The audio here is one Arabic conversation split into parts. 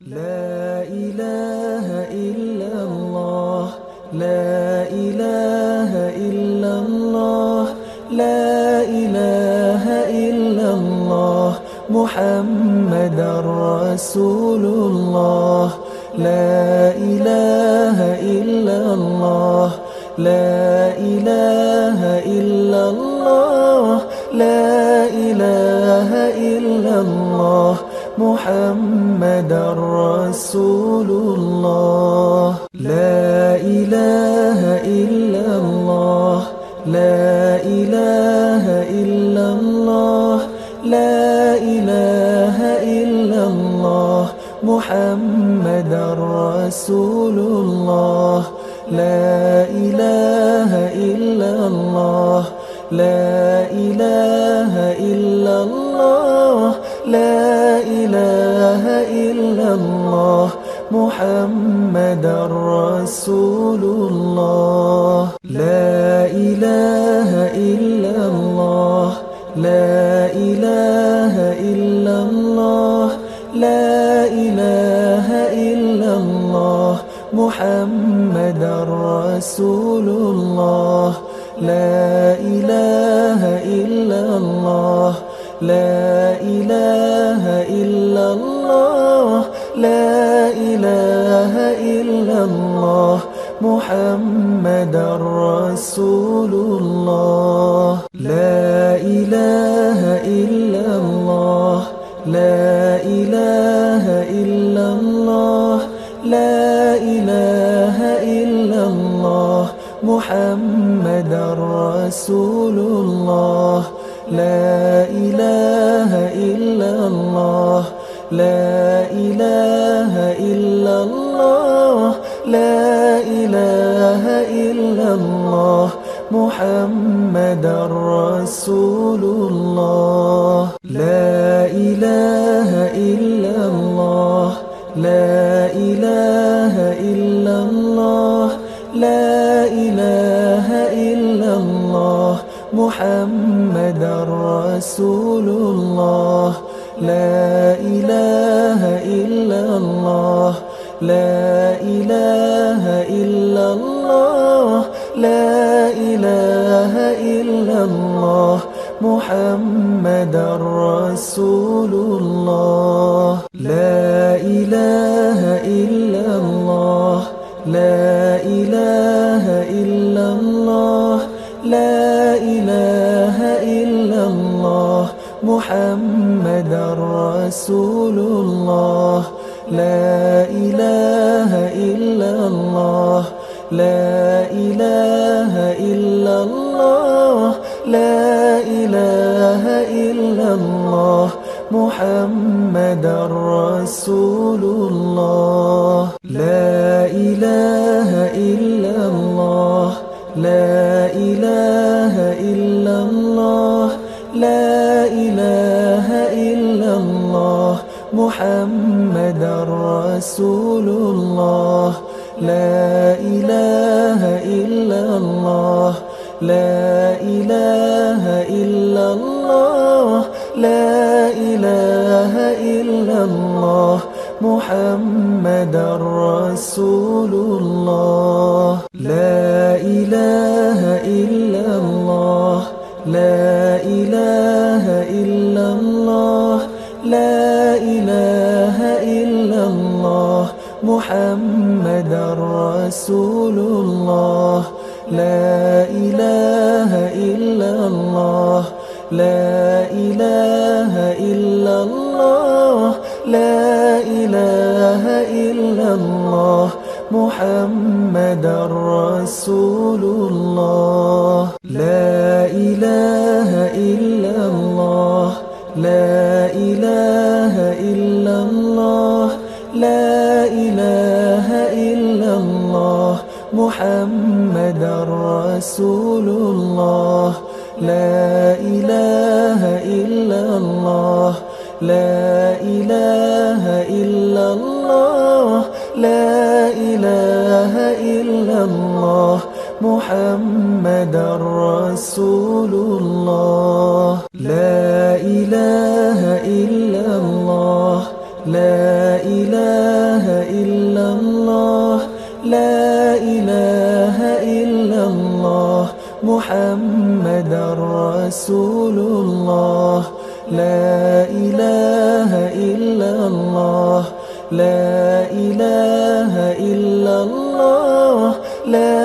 لا إله إلا الله، لا إله إلا الله، لا إله إلا الله، محمد رسول الله. لا إله إلا الله، لا إله إلا الله، لا إله إلا الله، محمد رسول الله. لا إله إلا الله، لا إله إلا الله، لا إله إلا الله، محمد رسول الله. لا إله إلا الله، لا إله إلا الله، لا إله إلا الله، محمد رسول الله. لا إله إلا الله، لا إله إلا الله، لا إله إلا الله، محمد رسول الله. لا إله إلا الله، لا إله إلا الله، لا إله إلا الله، محمد رسول الله. لا إله إلا الله، لا إله إلا الله، لا إله إلا الله، محمد رسول الله. لا إله إلا الله، لا إله إلا الله، لا إله إلا الله، محمد رسول الله. لا إله إلا الله، لا إله إلا الله، لا إله إلا الله، محمد رسول الله. لا إله إلا الله، لا إله إلا الله، لا إله إلا الله، محمد رسول الله. لا إله إلا الله، لا إله إلا الله، لا إله إلا الله، محمد رسول الله. لا إله إلا الله، لا إله إلا الله، لا إله إلا الله، محمد رسول الله. لا إله إلا الله، لا إله إلا الله، لا إله إلا الله، محمد رسول الله. لا إله إلا الله، لا إله إلا الله، لا إله إلا الله، محمد رسول الله. لا إله إلا الله، لا إله إلا الله، لا إله إلا محمد رسول الله. لا إله إلا الله، لا إله إلا الله، لا إله إلا الله، محمد رسول الله. لا إله إلا الله، لا إله إلا الله، لا إله إلا الله، محمد رسول الله. لا إله إلا الله، لا إله إلا الله، لا إله إلا الله، محمد رسول الله. لا إله إلا الله، لا إله إلا الله، لا إله إلا الله، محمد رسول الله. لا إله إلا الله، لا إله إلا الله، لا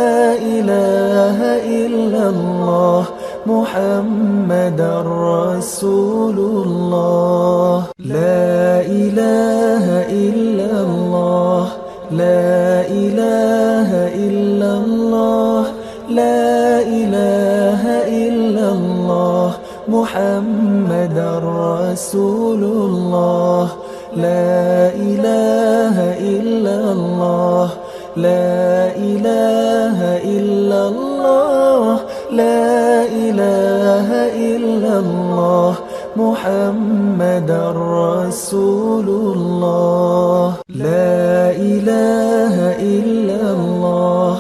إله إلا الله، محمد رسول الله. لا إله إلا الله، لا إله إلا الله، لا إله إلا الله، محمد رسول الله. لا إله إلا الله، لا إله إلا الله، لا إله إلا الله، محمد رسول الله. لا إله إلا الله،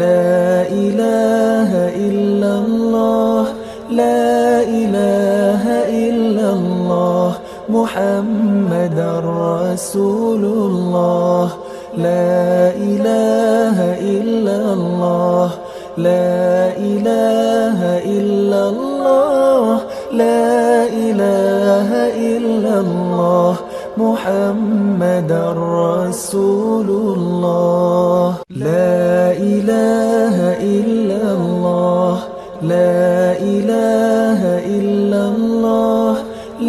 لا إله إلا الله، لا إله إلا الله، محمد رسول الله. لا إله إلا الله، لا إله إلا الله، لا إله إلا الله، محمد رسول الله. لا إله إلا الله، لا إله إلا الله،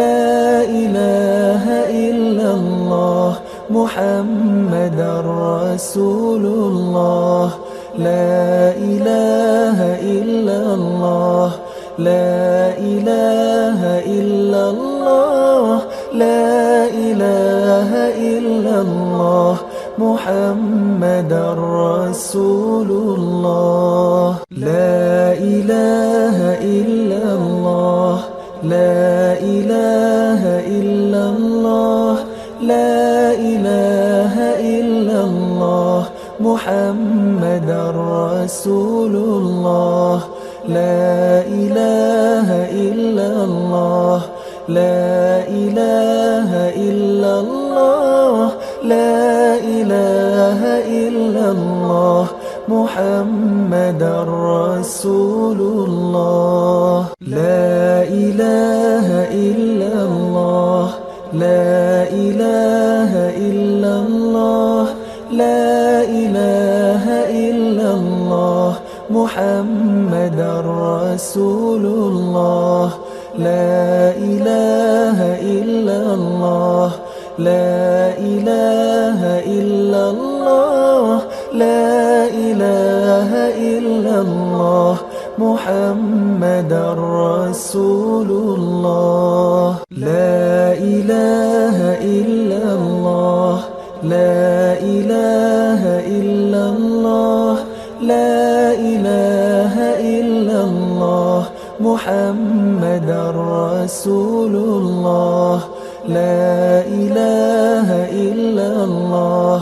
لا إله إلا الله، محمد رسول الله. لا إله إلا الله، لا إله إلا الله، لا إله إلا الله، محمد رسول الله. لا إله إلا الله، لا إله إلا الله، لا إله إلا الله، محمد رسول الله. لا إله إلا الله، لا إله إلا الله، لا إله إلا الله، محمد رسول الله. لا إله إلا الله، لا إله إلا الله، لا إله إلا الله، محمد رسول الله. لا إله إلا الله، لا إله إلا الله، لا إله إلا الله، محمد رسول الله. لا إله إلا الله، لا إله إلا الله، لا إله إلا الله، محمد رسول الله. لا إله إلا الله،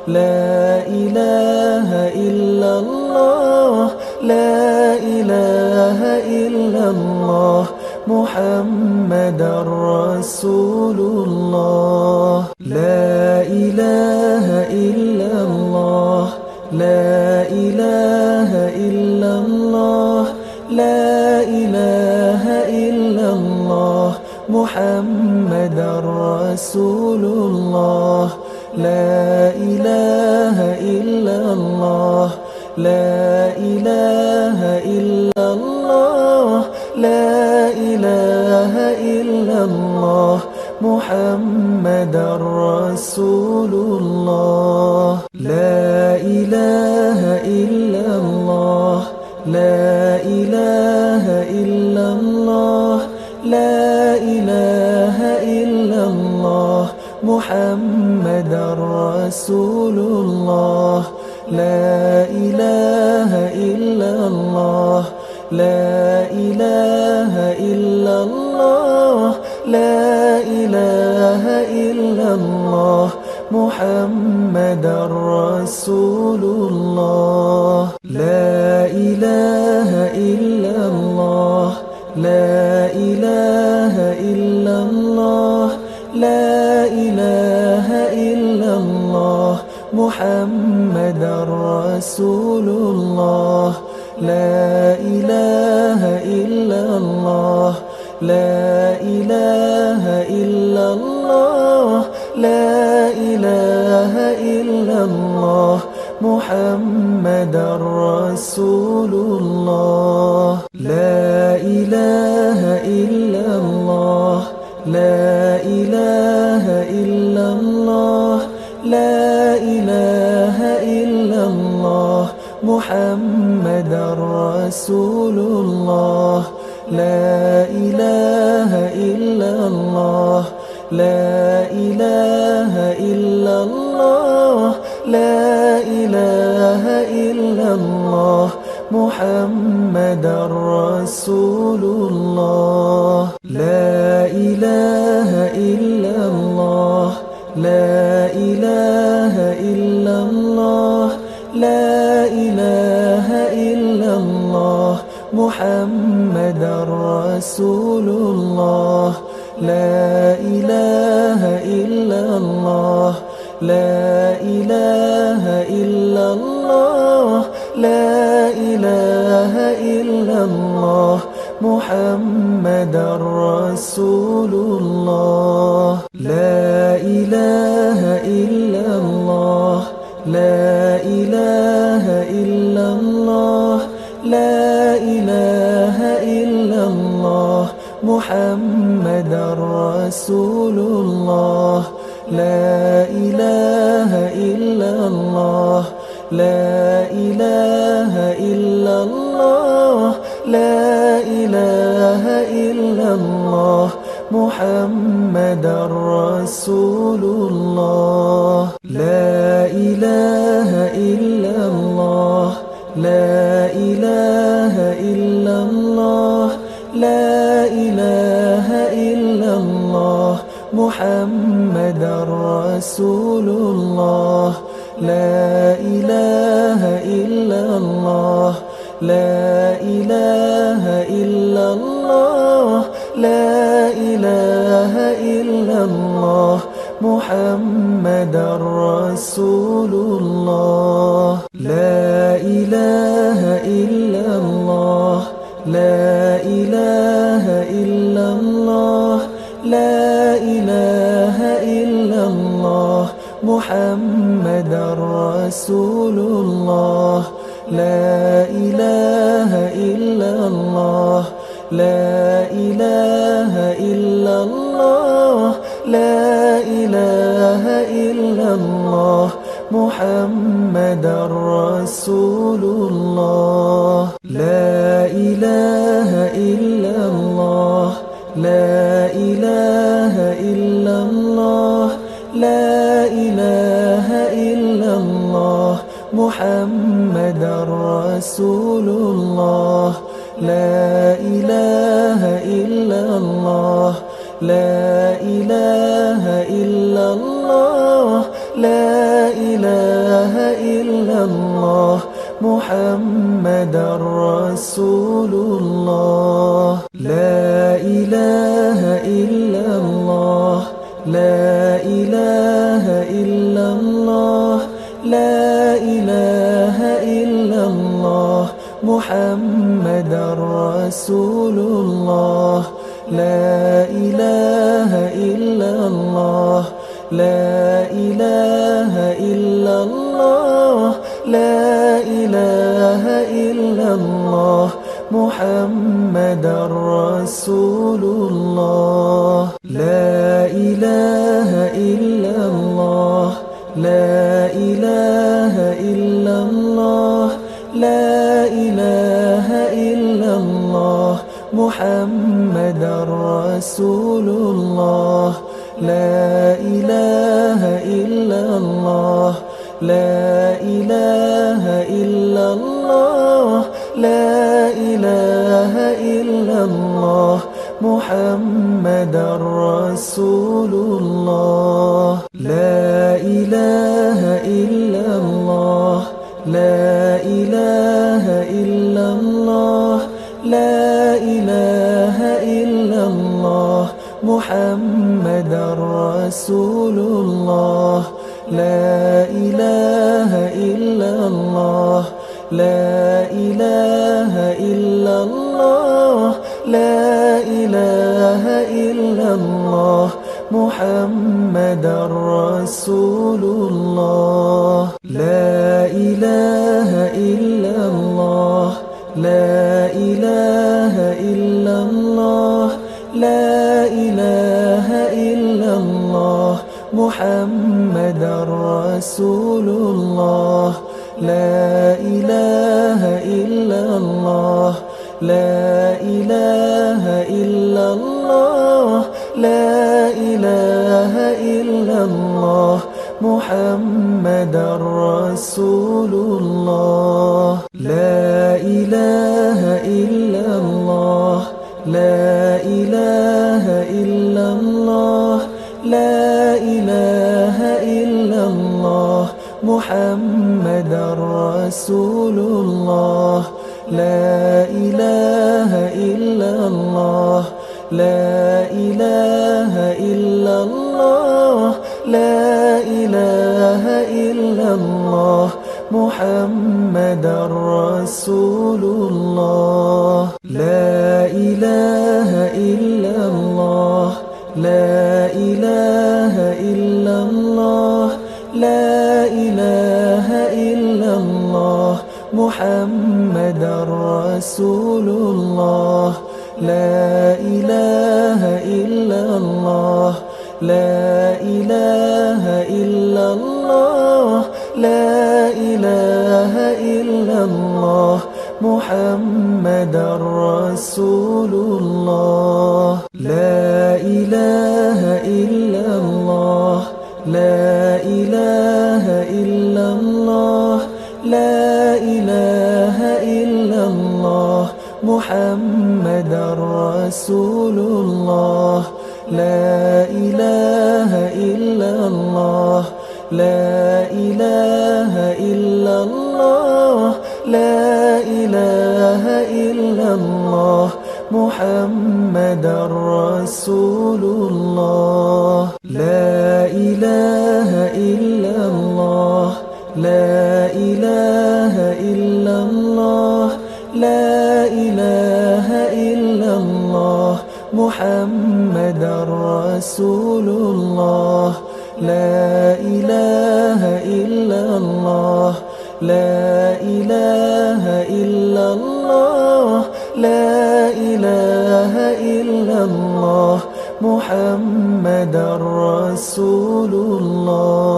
لا إله إلا الله، لا إله إلا الله، محمد رسول الله. لا إله إلا الله، لا إله إلا الله، لا إله إلا الله، محمد رسول الله. لا إله إلا الله لا إله إلا الله لا إله إلا الله محمد رسول الله لا إله إلا الله لا إله إلا الله لا إله إلا الله محمد رسول الله لا إله إلا الله لا إله إلا الله لا إله إلا الله محمد رسول الله لا إله إلا الله لا إله إلا الله لا إله إلا الله محمد رسول الله لا إله إلا الله لا إله إلا الله لا إله إلا الله محمد رسول الله لا إله إلا الله لا إله إلا الله لا إله إلا الله محمد رسول الله لا إله إلا الله لا إله إلا الله لا إله إلا الله محمد رسول الله لا إله إلا الله لا إله إلا الله لا إله إلا الله محمد رسول الله لا إله إلا الله لا إله إلا الله لا إله إلا الله محمد رسول الله لا إله إلا الله لا إله إلا الله لا إله إلا الله محمد رسول الله لا إله إلا الله لا إله إلا الله لا إله إلا الله محمد رسول الله لا إله إلا الله لا إله إلا الله لا إله إلا الله محمد رسول الله لا إله إلا الله لا إله إلا الله لا إله إلا الله محمد رسول الله لا إله إلا الله لا إله إلا الله لا إله إلا الله محمد رسول الله لا إله إلا الله لا إله إلا الله لا إله إلا الله محمد رسول الله لا إله إلا الله لا إله إلا الله لا إله إلا الله محمد رسول الله لا إله إلا الله لا إله إلا الله لا إله إلا الله محمد رسول الله لا إله إلا الله لا إله إلا الله لا إله إلا الله محمد رسول الله لا إله إلا الله لا إله إلا الله لا إله إلا الله محمد رسول الله لا إله إلا الله لا إله إلا الله لا إله إلا الله محمد رسول الله لا إله إلا الله لا إله إلا الله لا إله إلا الله محمد رسول الله لا إله إلا الله لا إله إلا الله لا إله إلا الله محمد رسول الله لا إله إلا الله لا إله إلا الله لا إله إلا الله محمد رسول الله لا إله إلا الله لا إله إلا الله لا إله إلا الله محمد رسول الله لا إله إلا الله لا إله إلا الله لا إله إلا الله محمد رسول الله لا إله إلا الله لا إله إلا الله لا إله إلا الله محمد رسول الله لا إله إلا الله لا إله إلا الله لا إله إلا الله محمد رسول الله لا إله إلا الله لا إله إلا الله لا إله إلا الله محمد رسول الله لا إله إلا الله لا إله إلا الله لا إله إلا الله محمد رسول الله لا إله إلا الله لا إله إلا الله لا إله إلا الله محمد رسول الله لا إله إلا الله لا إله إلا الله لا إله إلا الله محمد رسول الله لا إله إلا الله لا إله إلا الله لا إله إلا الله محمد رسول الله لا إله إلا الله لا إله إلا الله لا إله إلا الله محمد رسول الله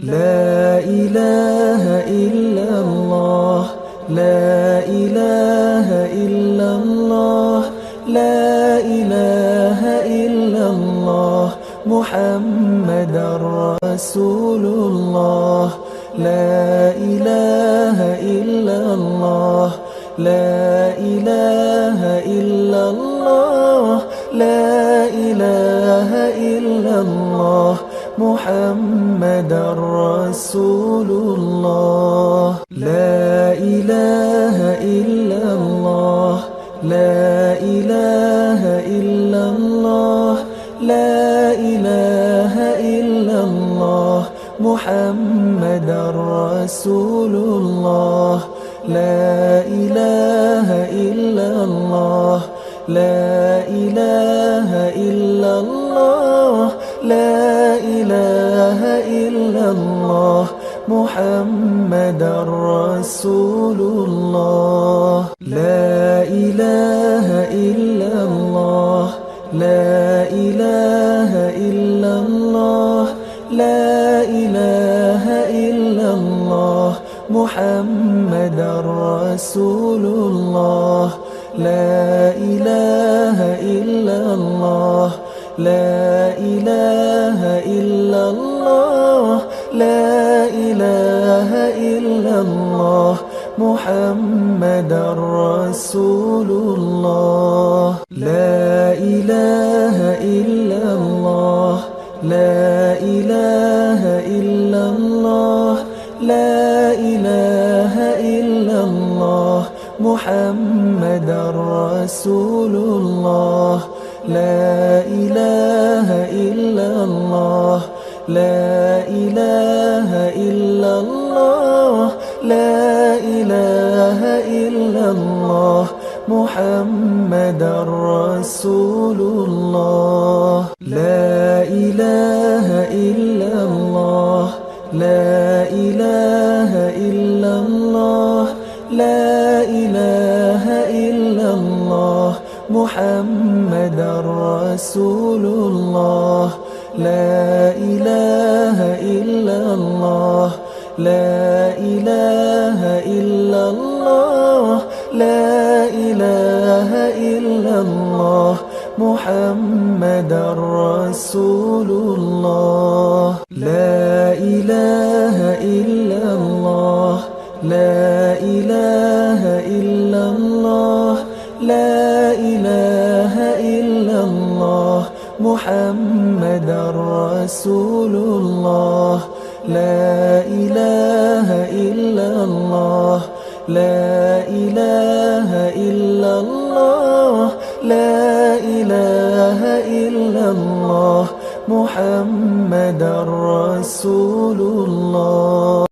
لا إله إلا الله لا إله إلا الله لا إله إلا الله محمد رسول الله لا إله إلا الله لا إله إلا الله لا إله إلا الله محمد رسول الله لا إله إلا الله لا إله إلا الله لا إله إلا الله محمد رسول الله لا إله إلا الله لا إله إلا الله لا إله إلا الله محمد رسول الله لا إله إلا الله لا إله إلا الله لا إله إلا الله محمد رسول الله لا إله إلا الله لا إله إلا الله لا إله إلا الله محمد رسول الله لا إله إلا الله لا إله إلا الله لا إله إلا الله محمد رسول الله لا إله إلا الله لا إله إلا الله لا إله إلا الله محمد رسول الله لا إله إلا الله لا إله إلا الله لا إله إلا الله محمد رسول الله لا إله إلا الله لا إله إلا الله لا إله إلا الله محمد رسول الله لا إله إلا الله لا إله إلا الله لا إله إلا الله محمد رسول الله لا إله إلا الله لا إله إلا الله لا إله إلا الله محمد رسول الله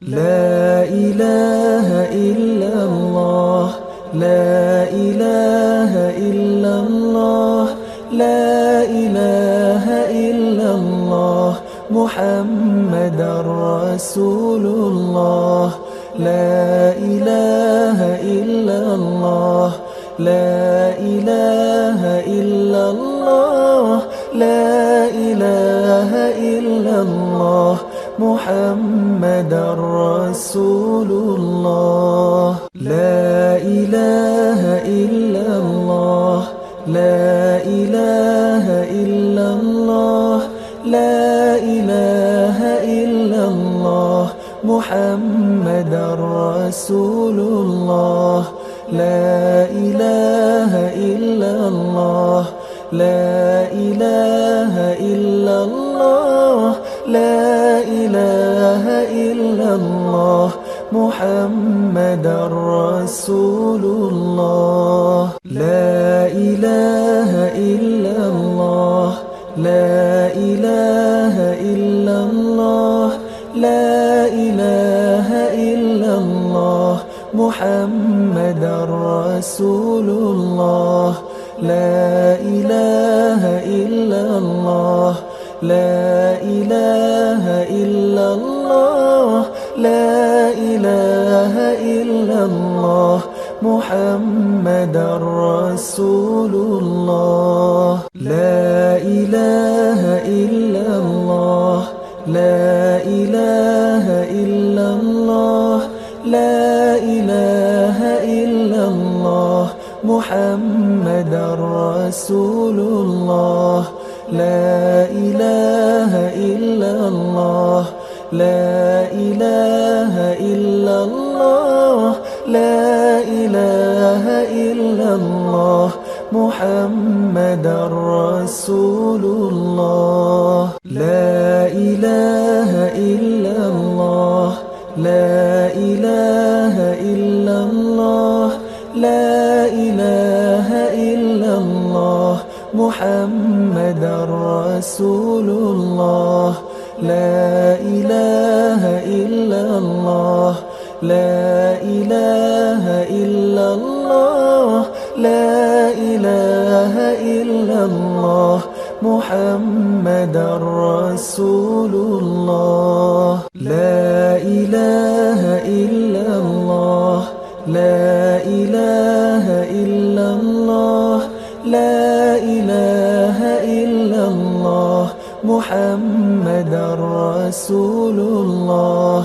لا إله إلا الله لا إله إلا الله لا إله إلا الله محمد رسول الله لا إله إلا الله لا إله إلا الله لا إله إلا الله محمد رسول الله لا إله إلا الله لا إله إلا الله لا إله إلا الله محمد رسول الله لا إله إلا الله لا إله إلا الله لا إله إلا الله محمد رسول الله لا إله إلا الله لا إله إلا الله لا إله إلا الله محمد رسول الله لا إله إلا الله لا إله إلا الله لا إله إلا الله محمد رسول الله لا إله إلا الله لا إله إلا الله لا إله إلا الله محمد رسول الله لا إله إلا الله لا إله إلا الله لا إله إلا الله محمد رسول الله لا إله إلا الله لا إله إلا الله لا إله إلا الله محمد رسول الله لا إله إلا الله لا إله إلا الله لا إله إلا الله محمد رسول الله لا إله إلا الله لا إله إلا الله لا إله إلا الله محمد رسول الله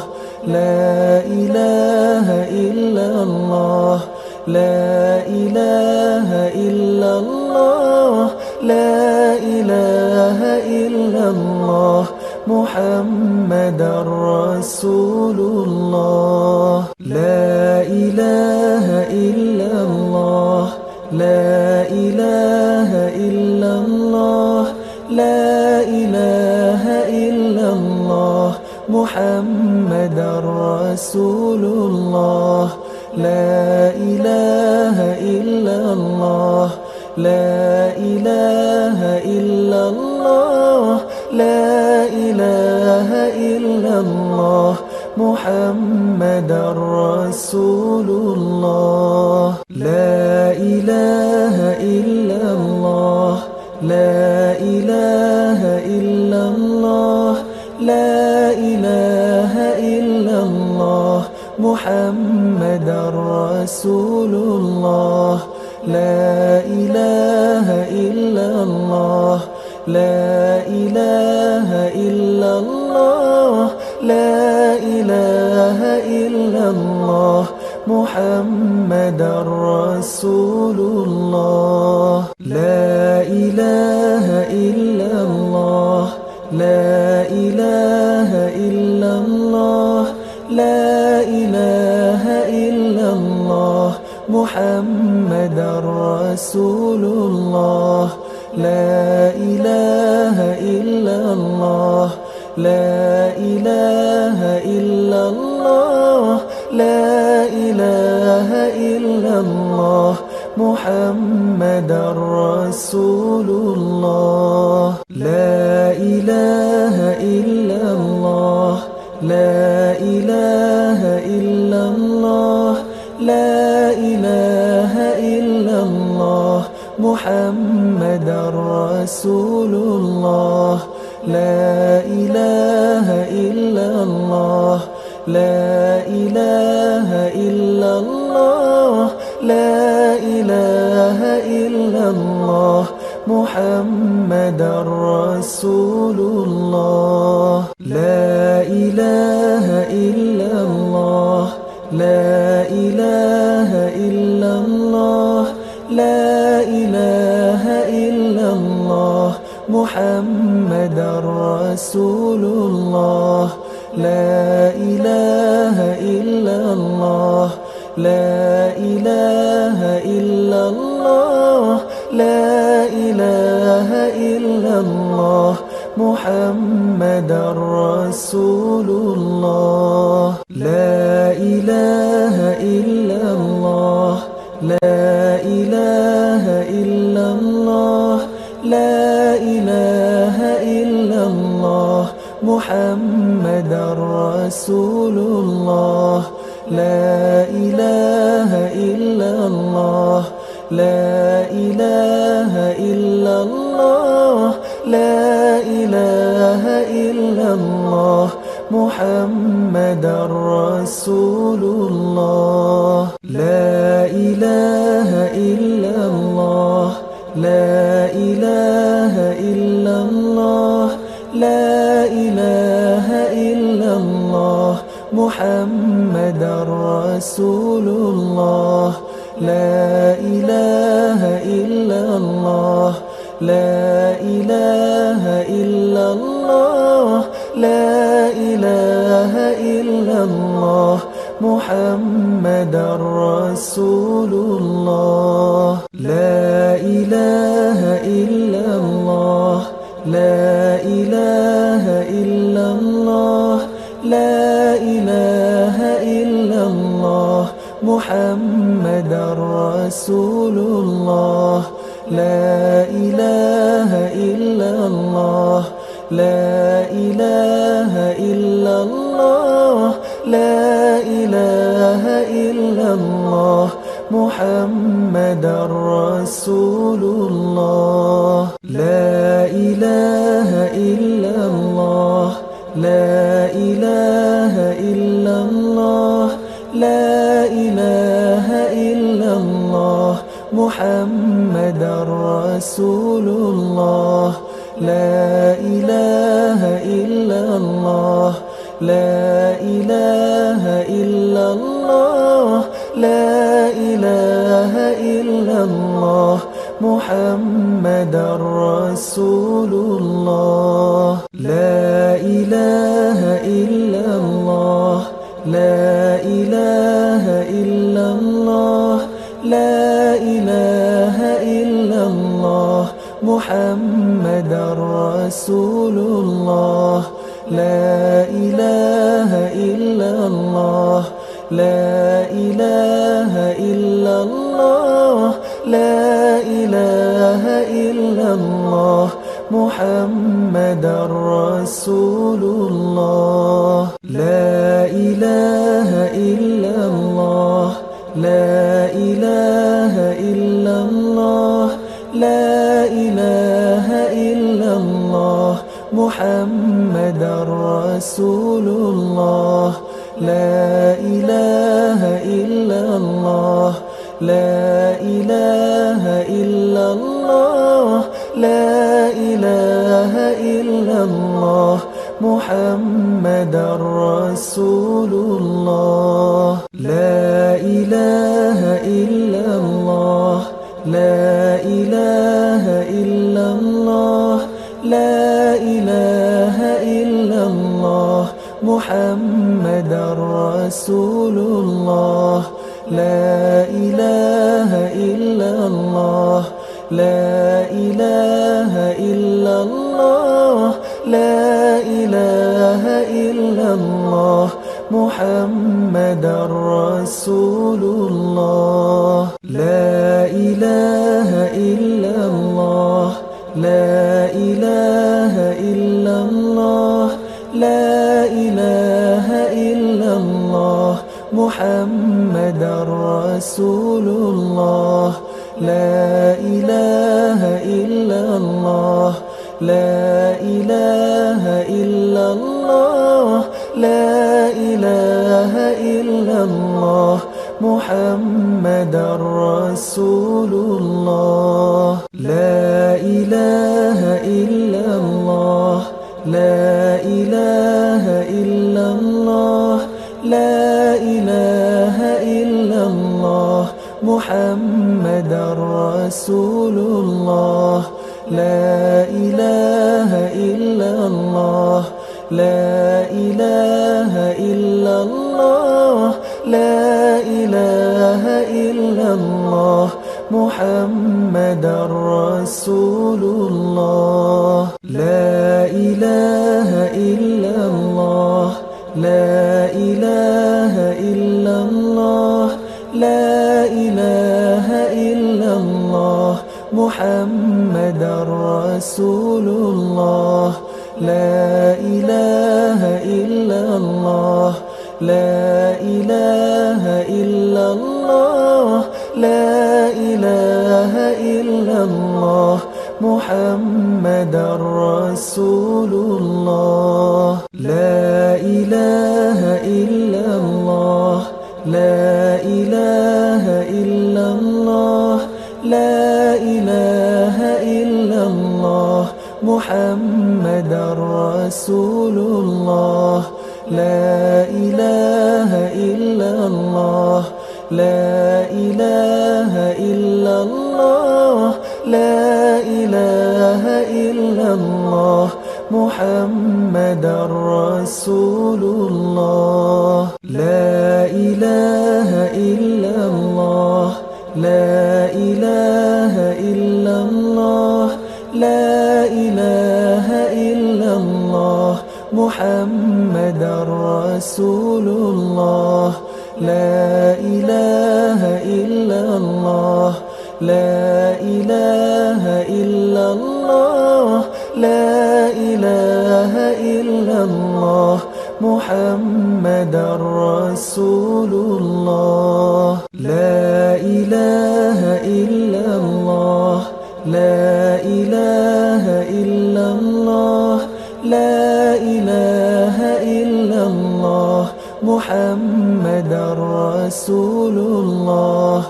لا إله إلا الله لا إله إلا الله لا إله إلا الله محمد رسول الله لا إله إلا الله لا إله إلا الله لا إله إلا الله محمد رسول الله لا إله إلا الله لا إله إلا الله لا إله إلا الله محمد رسول الله لا إله إلا الله لا إله إلا الله لا إله إلا الله محمد رسول الله لا إله إلا الله لا إله إلا الله لا إله إلا الله محمد رسول الله لا إله إلا الله لا إله إلا الله لا إله إلا الله محمد رسول الله لا إله إلا الله لا إله إلا الله لا إله إلا الله محمد رسول الله لا إله إلا الله لا إله إلا الله لا إله إلا الله محمد رسول الله لا إله إلا الله لا إله إلا الله لا إله إلا الله محمد رسول الله لا إله إلا الله لا إله إلا الله لا إله إلا الله محمد رسول الله لا إله إلا الله لا إله إلا الله لا إله إلا الله محمد رسول الله لا إله إلا الله لا إله إلا الله لا إله إلا الله محمد رسول الله لا إله إلا الله لا إله إلا الله لا إله إلا الله محمد رسول الله لا إله إلا الله لا إله إلا الله لا إله إلا الله محمد رسول الله لا إله إلا الله لا إله إلا الله لا إله إلا الله محمد رسول الله لا إله إلا الله لا إله إلا الله لا إله إلا الله محمد رسول الله لا إله إلا الله لا إله إلا الله لا إله إلا الله محمد محمدًا رسول الله. لا إله إلا الله، لا إله إلا الله، لا إله إلا الله محمدًا رسول الله. لا إله إلا الله، لا إله إلا الله، لا إله إلا الله محمدًا رسول الله. لا إله إلا الله، لا إله إلا الله، لا إله إلا الله محمدًا رسول الله. لا إله إلا الله، لا إله إلا الله، لا إله إلا الله محمدًا رسول الله. لا إله إلا الله، لا إله إلا الله، لا إله إلا الله محمدًا رسول الله. لا إله إلا الله، لا إله إلا الله، لا إله إلا الله محمدًا رسول الله. لا إله إلا الله، لا إله إلا الله، لا إله إلا الله محمدًا رسول الله. لا إله إلا الله، لا إله إلا الله، لا إله إلا الله محمدًا رسول الله. لا إله إلا الله، لا إله إلا الله، لا إله إلا الله محمدًا رسول الله. لا إله إلا الله، لا إله إلا الله، لا إله إلا الله محمدًا رسول الله. لا إله إلا الله، لا إله إلا الله، لا إله إلا الله محمدًا رسول الله. لا إله إلا الله، لا إله إلا الله، لا إله إلا الله محمدًا رسول الله. لا إله إلا الله، لا إله إلا الله، لا إله إلا الله محمدًا رسول الله. لا إله إلا الله، لا إله إلا الله، لا إله إلا الله محمدًا رسول الله. لا إله إلا الله، لا إله إلا الله، لا إله إلا الله محمدًا رسول الله. لا إله إلا الله، لا إله إلا الله، لا إله إلا الله محمدًا رسول الله. لا إله إلا الله، لا إله إلا الله، لا إله إلا الله محمدًا رسول الله. لا إله إلا الله، لا إله إلا الله، لا إله إلا الله محمد رسول الله. لا إله إلا الله، لا إله إلا الله، لا إله إلا الله، محمد رسول الله.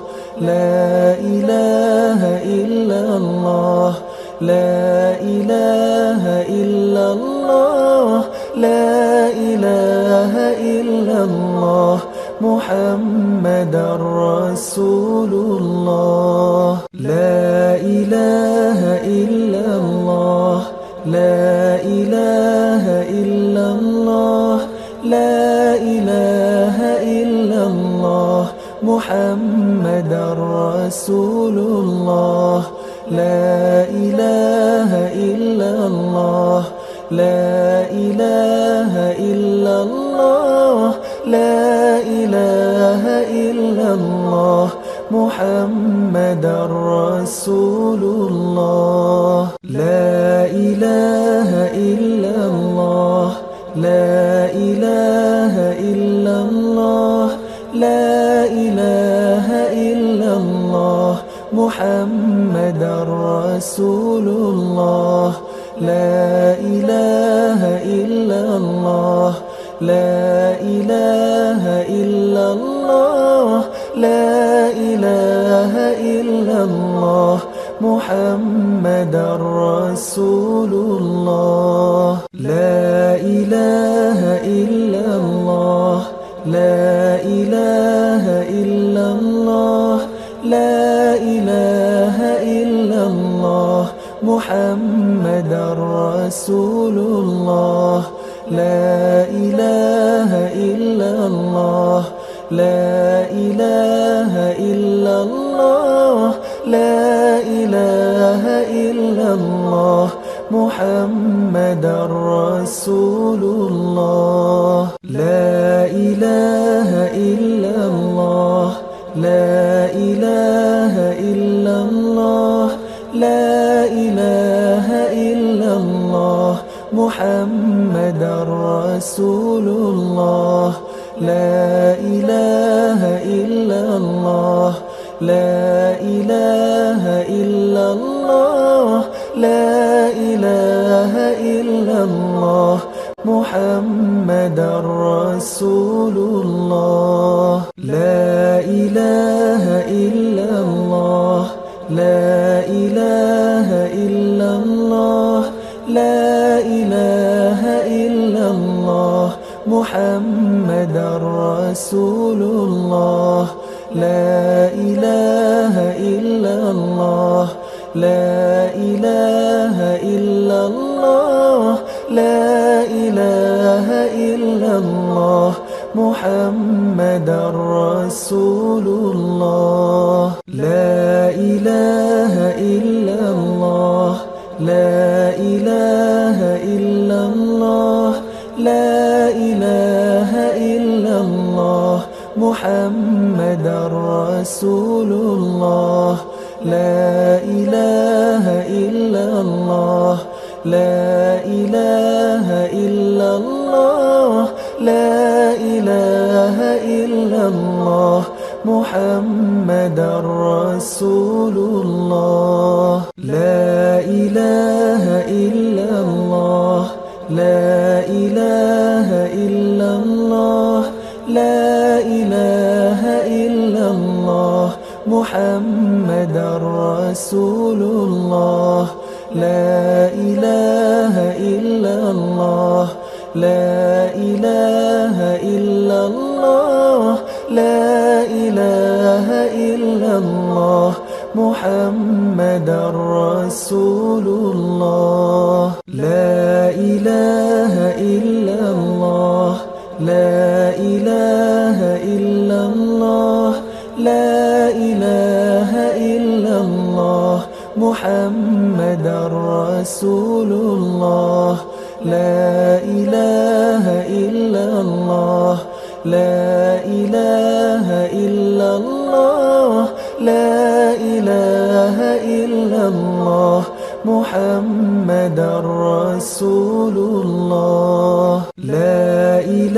لا إله إلا الله، لا إله إلا الله، لا إله إلا الله، محمد رسول الله. لا إله إلا الله، لا إله إلا الله، لا إله إلا الله، محمد رسول الله. لا إله إلا الله، لا إله إلا الله، لا إله إلا الله، محمد رسول الله. لا إله إلا الله، لا إله إلا الله، لا إله إلا الله، محمد رسول الله. لا إله إلا الله، لا إله إلا الله، لا إله إلا الله، محمد رسول الله. لا إله إلا الله، لا إله إلا الله، لا إله إلا الله، محمد رسول الله. لا إله إلا الله، لا إله إلا الله، لا إله إلا الله، محمد رسول الله. لا إله إلا الله، لا إله إلا الله، لا إله إلا الله، محمد رسول الله. لا إله إلا الله، لا إله إلا الله، لا إله إلا الله، محمد رسول الله. لا إله إلا الله، لا إله إلا الله، لا إله إلا الله، محمد رسول الله. لا إله إلا الله، لا إله إلا الله، لا إله إلا الله، محمد رسول الله. لا إله إلا الله، لا إله إلا الله، لا إله إلا الله، محمد رسول الله. لا إله إلا الله، لا إله إلا الله، لا إله إلا الله، محمد رسول الله. لا إله إلا الله، لا إله إلا الله، لا إله إلا الله، محمد رسول الله. لا إله إلا الله، لا إله إلا الله، لا إله إلا الله، محمد رسول الله. لا إله إلا الله، لا إله إلا الله، لا إله إلا الله، محمد رسول الله. لا إله إلا الله، لا إله إلا الله، لا إله إلا الله، محمد رسول الله. لا إله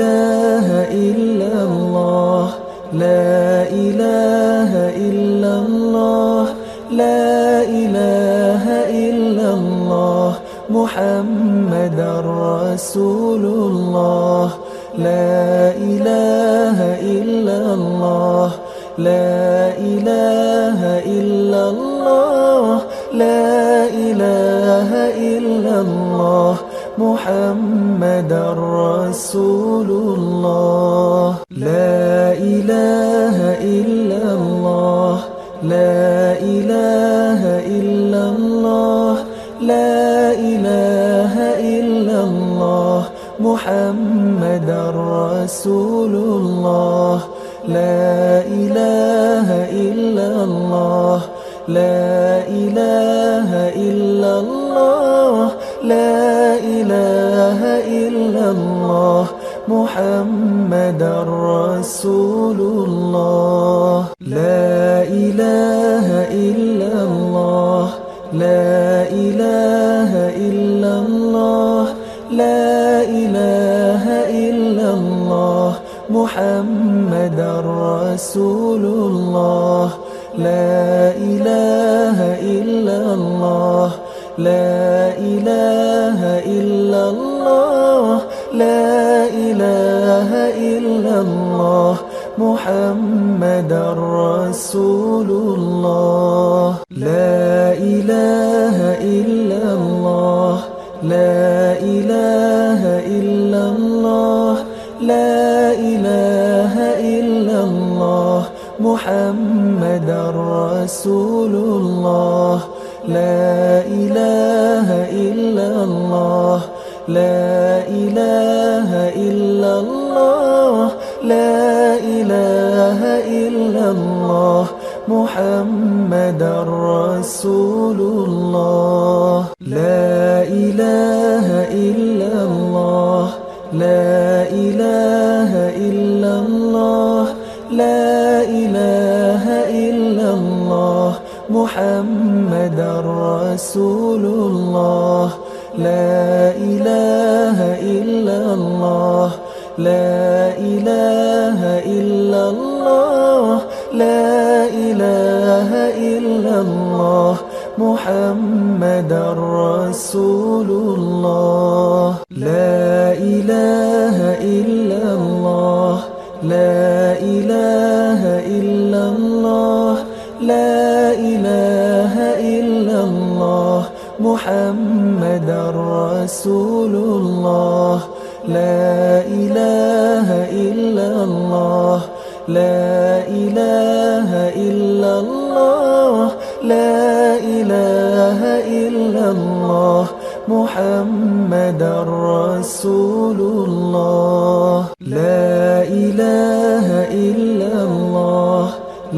محمد رسول الله لا إله إلا الله لا إله إلا الله لا إله إلا الله محمد رسول الله لا إله إلا الله لا إله إلا الله لا إله إلا الله محمد رسول الله لا إله إلا الله لا إله إلا الله لا إله إلا الله محمد رسول الله لا إله إلا الله لا إله إلا الله لا إله إلا الله محمد رسول الله لا إله إلا الله لا إله إلا الله لا إله إلا الله محمد رسول الله لا إله إلا الله لا إله إلا الله لا إله إلا الله محمد رسول الله لا إله إلا الله لا إله إلا الله لا إله إلا الله محمد رسول الله لا إله إلا الله لا إله إلا الله لا إله إلا الله محمد رسول الله لا إله إلا الله لا إله إلا الله لا إله إلا الله محمد رسول الله لا إله إلا الله لا إله إلا الله لا إله إلا الله محمد رسول الله لا إله إلا الله لا إله إلا الله لا إله إلا الله محمد رسول الله لا إله إلا الله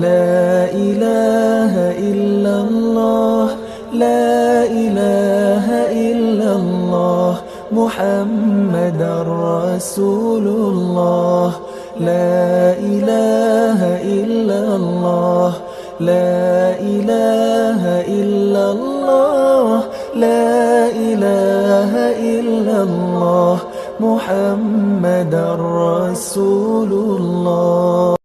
لا إله إلا الله لا إله إلا الله محمد رسول الله لا إله إلا الله لا إله إلا الله لا إله إلا الله محمد رسول الله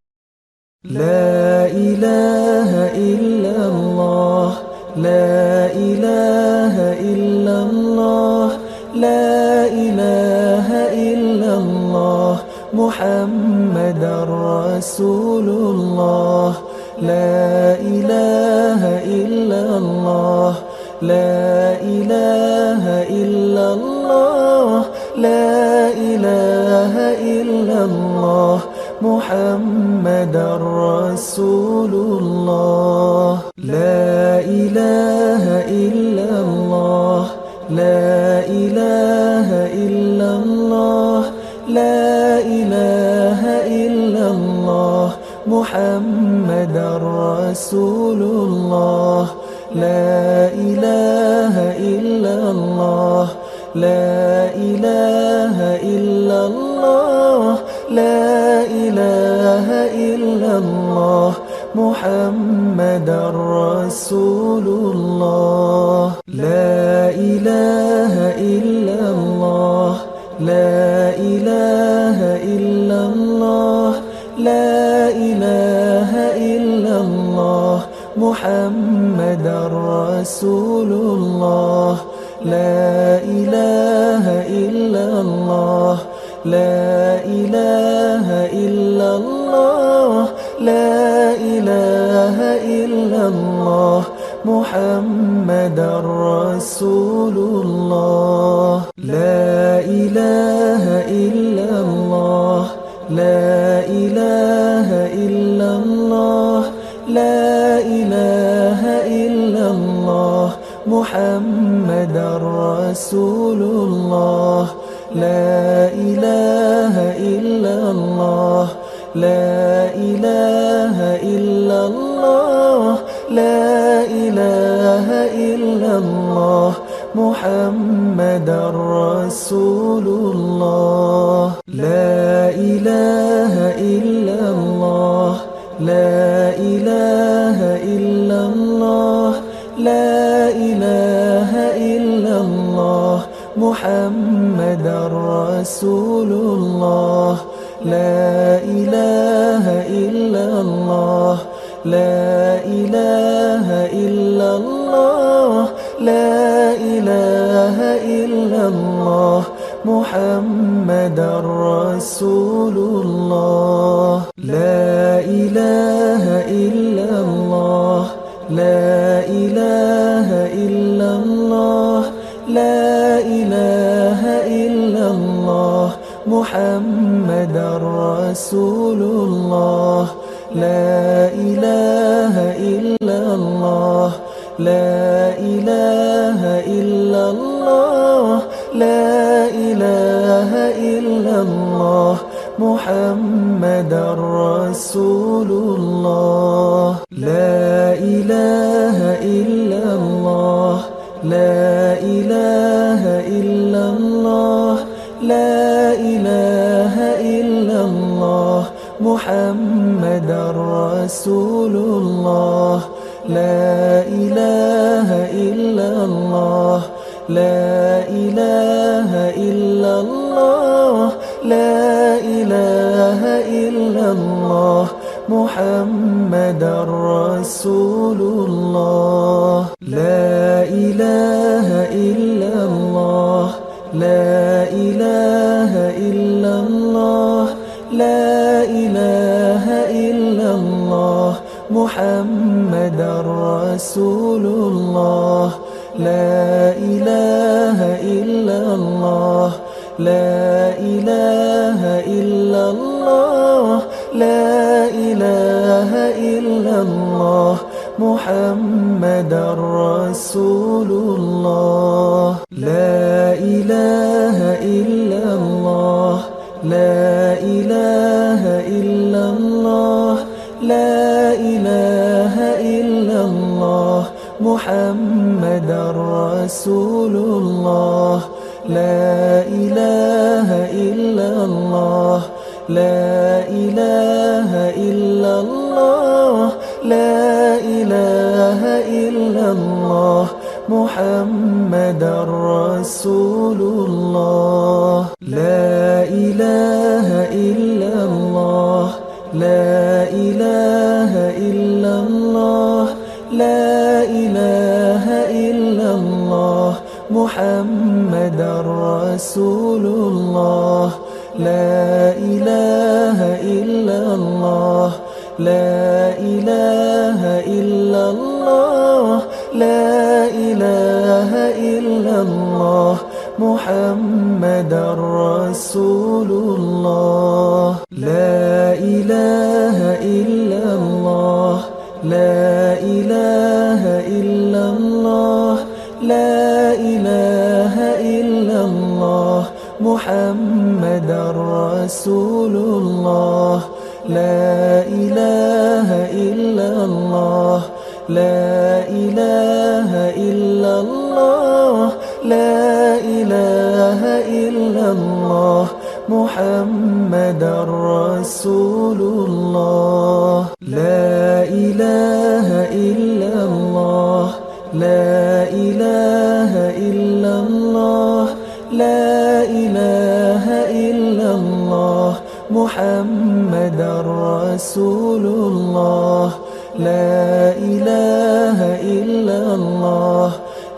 لا إله إلا الله لا إله إلا الله لا إله إلا الله محمد رسول الله لا إله إلا الله لا إله إلا الله لا إله إلا الله محمد رسول الله لا إله إلا الله لا إله إلا الله لا إله إلا الله محمد رسول الله لا إله إلا الله لا إله إلا الله لا إله إلا الله محمد رسول الله لا إله إلا الله لا إله إلا الله لا إله إلا الله محمد رسول الله لا إله إلا الله لا إله إلا الله لا إله إلا الله محمد رسول الله لا إله إلا الله لا إله إلا الله لا إله إلا الله محمد رسول الله لا إله إلا الله لا إله إلا الله لا إله إلا الله محمد رسول الله لا إله إلا الله لا إله إلا الله لا إله إلا الله محمد رسول الله لا إله إلا الله لا إله إلا الله لا إله إلا الله محمد رسول الله لا إله إلا الله لا إله إلا الله لا إله إلا الله محمد رسول الله لا إله إلا الله لا إله إلا الله لا إله إلا الله محمد رسول الله لا إله إلا الله لا إله إلا الله لا إله إلا الله محمد رسول الله لا إله إلا الله لا إله إلا الله لا إله إلا الله محمد رسول الله لا إله إلا الله لا إله إلا الله لا إله إلا الله محمد رسول الله لا إله إلا الله لا إله إلا الله لا إله إلا الله محمد رسول الله لا إله إلا الله لا إله إلا الله لا إله إلا الله محمد رسول الله لا إله إلا الله لا إله إلا الله لا إله إلا الله محمد رسول الله لا إله إلا الله لا إله إلا الله لا إله إلا الله محمد رسول الله لا إله إلا الله لا إله إلا الله لا إله إلا الله محمد رسول الله لا إله إلا الله لا إله إلا الله لا إله إلا الله محمد رسول الله لا إله إلا الله لا إله إلا الله لا إله إلا الله محمد رسول الله لا إله إلا الله لا إله إلا الله لا إله إلا الله محمد رسول الله لا إله إلا الله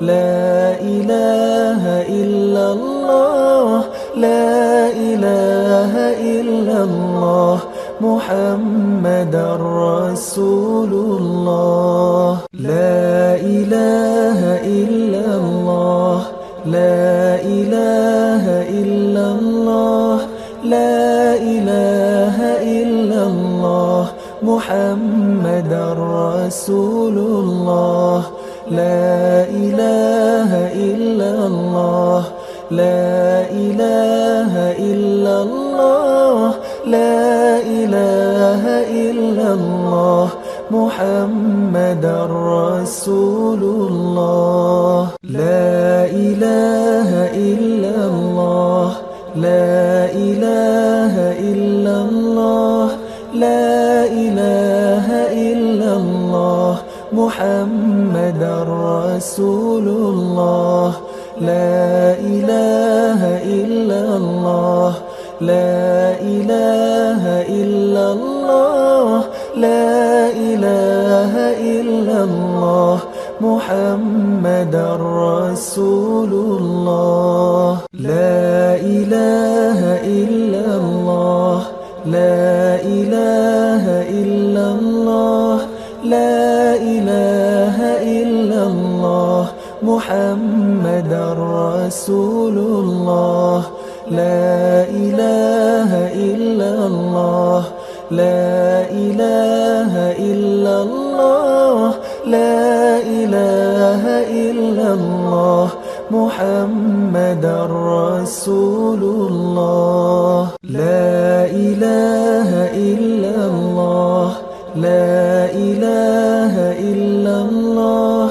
لا إله إلا الله لا إله إلا الله محمد رسول الله لا إله إلا الله لا إله إلا الله لا إله إلا الله محمد رسول الله لا إله إلا الله لا إله إلا الله لا إله إلا الله محمد رسول الله لا إله إلا الله لا إله إلا الله لا إله إلا الله محمد رسول الله لا إله إلا الله لا إله إلا الله لا إله إلا الله محمد رسول الله لا إله إلا الله لا إله إلا الله لا إله إلا الله محمد رسول الله لا إله إلا الله لا إله إلا الله لا إله إلا الله محمد رسول الله لا إله إلا الله لا إله إلا الله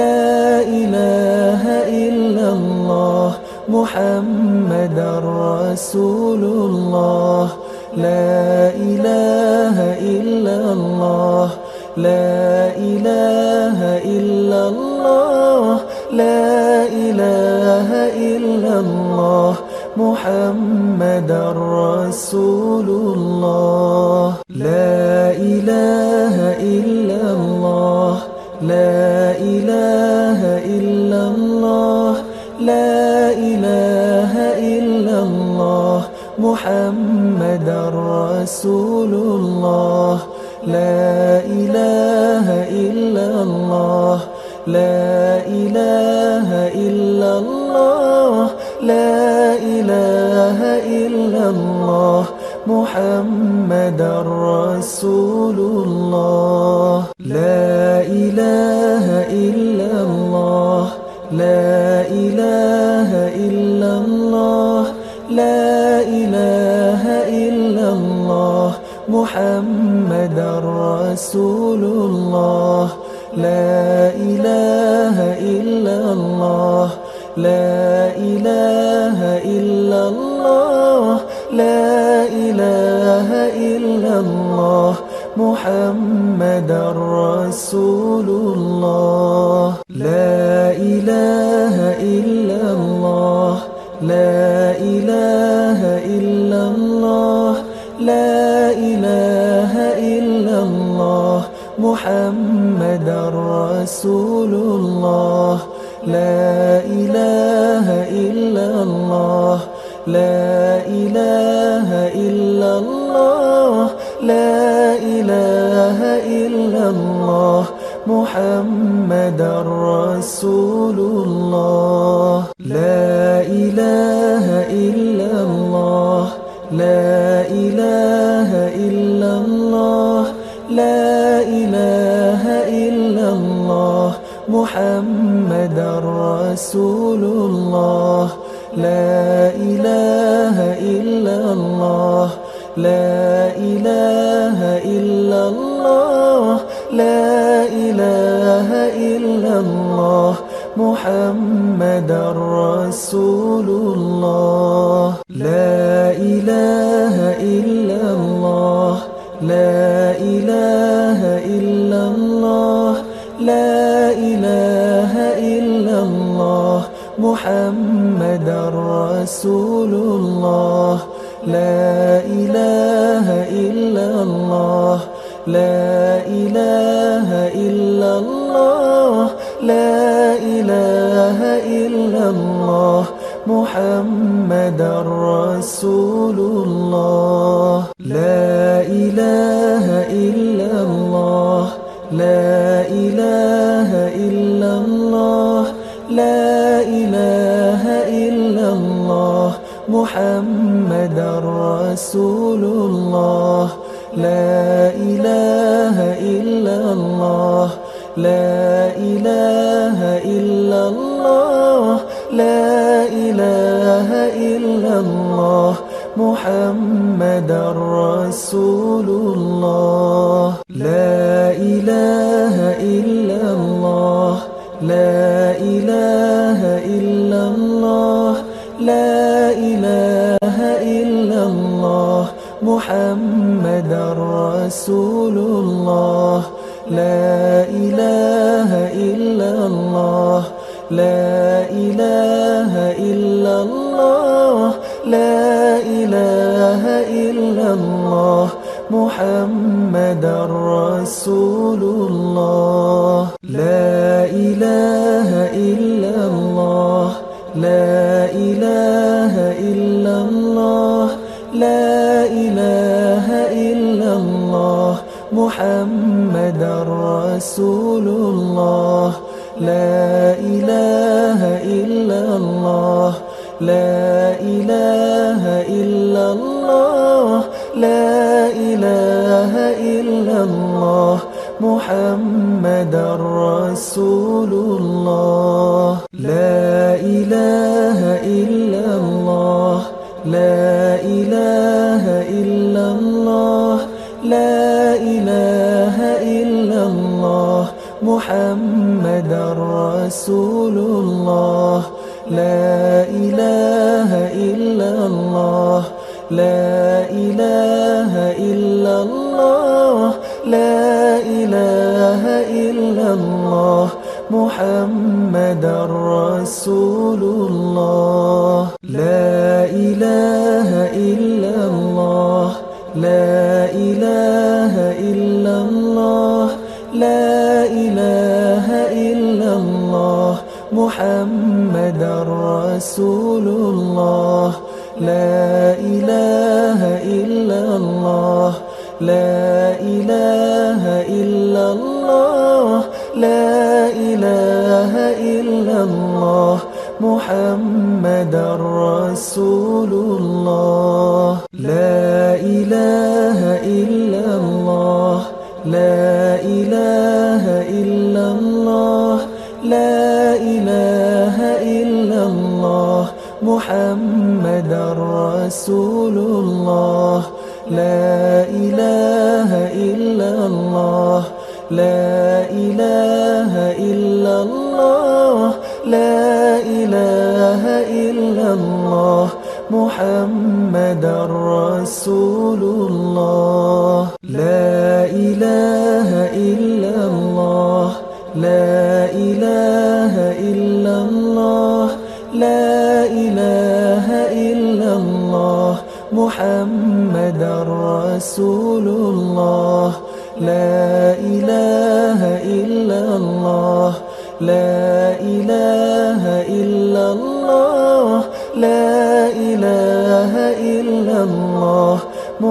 لا إله إلا الله محمد رسول الله لا إله إلا الله لا إله إلا الله لا إله إلا الله محمد رسول الله لا إله إلا الله لا إله إلا الله لا إله إلا الله محمد رسول الله لا إله إلا الله لا إله إلا الله لا إله إلا الله محمد رسول الله لا إله إلا الله لا إله إلا الله لا إله إلا الله محمد رسول الله لا إله إلا الله لا إله إلا الله لا إله إلا الله محمد رسول الله لا إله إلا الله لا إله إلا الله لا إله إلا الله محمد رسول الله لا إله إلا الله لا إله إلا الله لا إله إلا الله محمد رسول الله لا إله إلا الله لا إله إلا الله لا إله إلا الله محمد رسول الله لا إله إلا الله لا إله إلا الله لا إله إلا الله محمد رسول الله لا إله إلا الله لا إله إلا الله لا إله إلا الله محمد رسول الله لا إله إلا الله لا إله إلا الله لا إله الله محمد رسول الله لا إله إلا الله لا إله إلا الله لا إله إلا الله محمد رسول الله لا إله إلا الله لا إله إلا الله لا إله إلا الله محمد رسول الله لا إله إلا الله لا إله إلا الله لا إله إلا الله محمد رسول الله لا إله إلا الله لا إله إلا الله لا إله إلا الله محمد رسول الله لا إله إلا الله لا إله إلا الله لا إله إلا الله محمد رسول الله لا إله إلا الله لا إله إلا الله لا إله إلا الله محمد رسول الله لا إله إلا الله لا إله إلا الله لا إله إلا الله محمد رسول الله لا إله إلا الله لا إله إلا الله لا إله إلا الله محمد رسول الله لا إله إلا الله لا إله إلا الله لا إله إلا الله محمد رسول الله لا إله إلا الله لا إله إلا الله لا إله إلا الله محمد رسول الله لا إله إلا الله لا إله إلا الله لا إله إلا الله محمد رسول الله لا إله إلا الله لا إله إلا الله لا إله إلا الله محمد رسول الله لا إله إلا الله لا إله إلا الله لا إله إلا الله محمد رسول الله لا إله إلا الله لا إله إلا الله لا إله إلا الله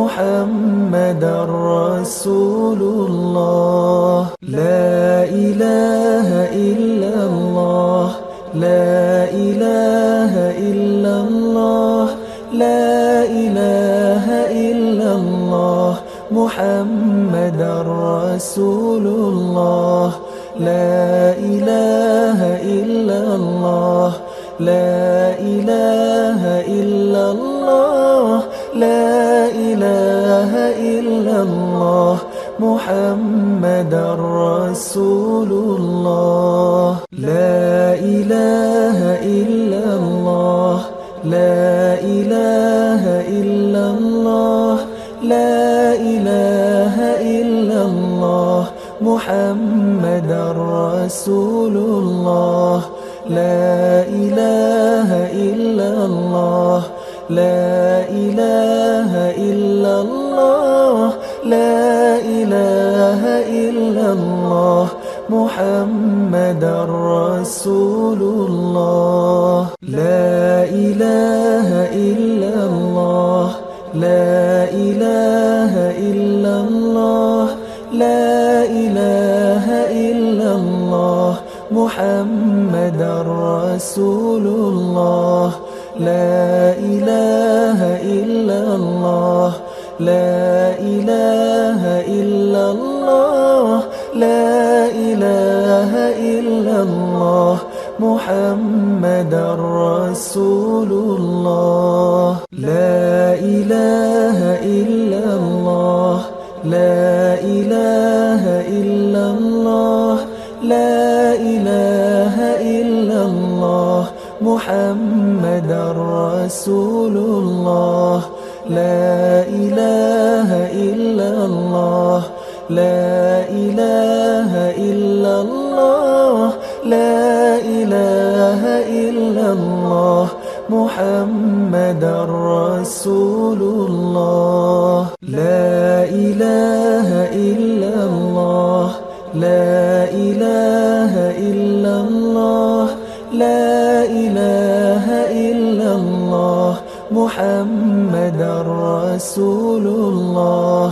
محمد رسول الله لا إله إلا الله لا إله إلا الله لا إله إلا الله محمد رسول الله لا إله إلا الله لا إله إلا الله لا إله إلا الله محمد رسول الله لا إله إلا الله لا إله إلا الله لا إله إلا الله محمد رسول الله لا إله إلا الله لا إله إلا الله لا إله إلا الله محمد رسول الله. لا إله إلا الله، لا إله إلا الله، لا إله إلا الله، محمد رسول الله. لا إله إلا الله، لا إله إلا الله، لا إله إلا الله، محمد رسول الله. لا إله إلا الله، لا إله إلا الله، لا إله إلا الله، محمد رسول الله. لا إله إلا الله، لا إله إلا الله، لا إله إلا الله، محمد رسول الله. لا إله إلا الله، لا إله إلا الله، لا إله إلا الله، محمد رسول الله.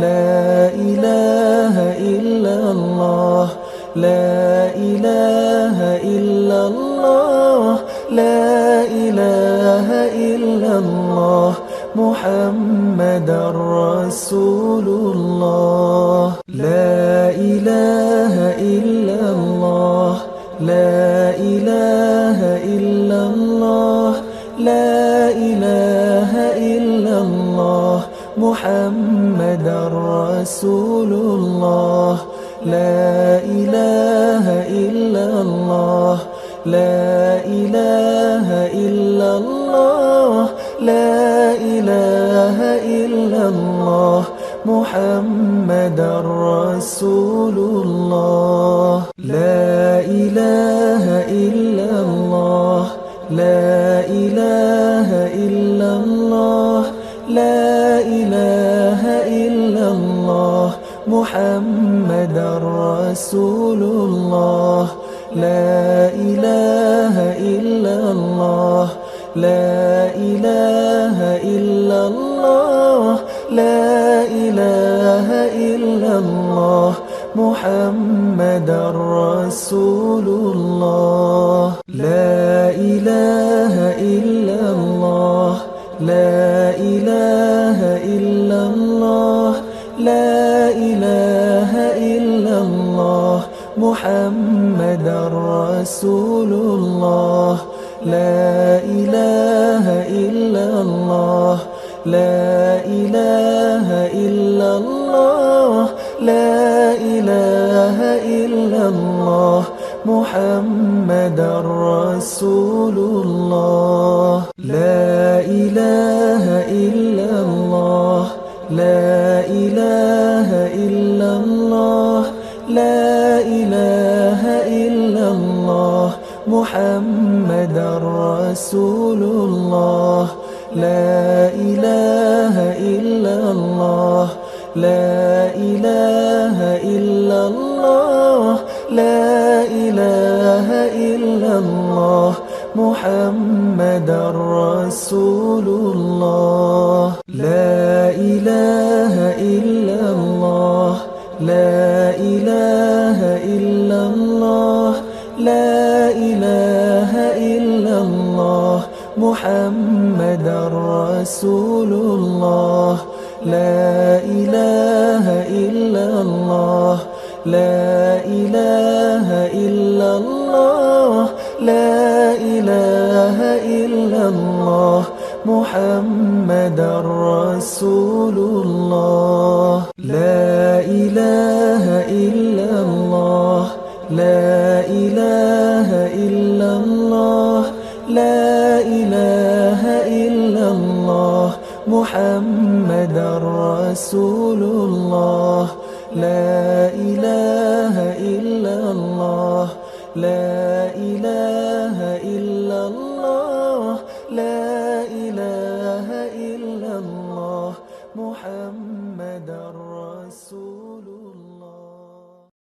لا إله إلا الله، لا إله إلا الله، لا إله إلا الله، محمد رسول الله. لا إله إلا الله، لا إله إلا الله، لا إله إلا الله، محمد رسول الله. لا إله إلا الله، لا إله إلا الله، لا إله إلا الله، محمد رسول الله. لا إله إلا الله، لا إله إلا الله، لا إله إلا الله، محمد رسول الله. لا إله إلا الله، لا إله إلا الله، لا إله إلا الله، محمد رسول الله. لا إله إلا الله، لا إله إلا الله، لا إله إلا الله، محمد رسول الله. لا إله إلا الله، لا إله إلا الله، لا إله إلا الله، محمد رسول الله. لا إله إلا الله، لا إله إلا الله، لا إله إلا الله، محمد رسول الله. لا إله إلا الله، لا إله إلا الله، لا إله إلا الله، محمد رسول الله. لا إله إلا الله، لا إله إلا الله، لا إله إلا الله، محمد رسول الله. لا إله إلا الله، لا إله إلا الله، لا إله إلا الله، محمد رسول الله. لا إله إلا الله، لا إله إلا الله، لا إله إلا الله، محمد رسول الله. لا إله إلا الله، لا إله